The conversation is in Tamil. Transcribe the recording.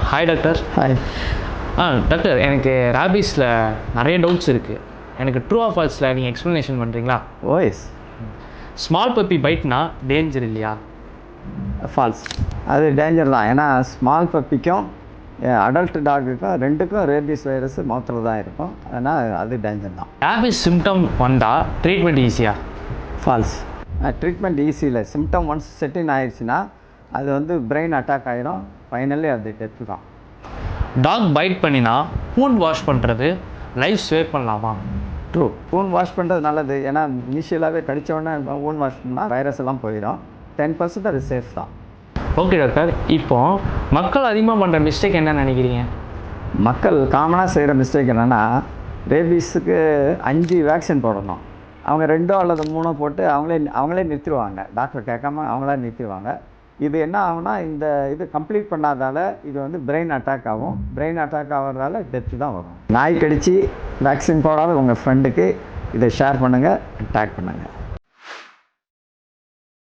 Hi doctor. ஹாய். டாக்டர், எனக்கு ரேபீஸில் நிறைய டவுட்ஸ் இருக்குது. எனக்கு ட்ரூ ஆர் ஃபால்ஸில் நீங்கள் எக்ஸ்ப்ளனேஷன் பண்ணுறீங்களா? ஓஎஸ். ஸ்மால் பப்பி பைட்னா டேஞ்சர் இல்லையா? ஃபால்ஸ். அது டேஞ்சர் தான். ஏன்னா ஸ்மால் பப்பிக்கும் அடல்ட் டாக்குக்கும் ரெண்டுக்கும் ரேபீஸ் வைரஸ் மவுத்தில் தான் இருக்கும். அதனால் அது டேஞ்சர் தான். ரேபீஸ் சிம்டம் வந்தால் ட்ரீட்மெண்ட் ஈஸியா? ஃபால்ஸ். ட்ரீட்மெண்ட் ஈஸி இல்லை. சிம்டம் ஒன்ஸ் செட்டின் ஆயிடுச்சுன்னா அது வந்து பிரெயின் அட்டாக் ஆகிடும். ஃபைனலி அது டெத்து தான். டாக் பைட் பண்ணினா ஃபோன் வாஷ் பண்ணுறது லைஃப் சேவ் பண்ணலாமா? ட்ரூ. ஃபோன் வாஷ் பண்ணுறது நல்லது. ஏன்னா இனிஷியலாகவே கடித்தோடனே ஃபோன் வாஷ் பண்ணால் வைரஸ் எல்லாம் போயிடும். 10% அது சேஃப் தான். ஓகே டாக்டர், இப்போது மக்கள் அதிகமாக பண்ணுற மிஸ்டேக் என்ன நினைக்கிறீங்க? மக்கள் காமனாக செய்கிற மிஸ்டேக் என்னென்னா, ரேபீஸுக்கு 5 வேக்சின் போடணும். அவங்க 2 அல்லது 3 போட்டு அவங்களே நிறுத்திடுவாங்க. டாக்டர் கேட்காம அவங்களா நிறுத்திடுவாங்க. இது என்ன ஆகும்னா, இந்த இது கம்ப்ளீட் பண்ணாதால் இது வந்து பிரெயின் அட்டாக் ஆகும். பிரெயின் அட்டாக் ஆகிறதால டெத்து தான் வரும். நாய் கடித்து வேக்சின் போடாத உங்கள் ஃப்ரெண்டுக்கு இதை ஷேர் பண்ணுங்கள், டேக் பண்ணுங்கள்.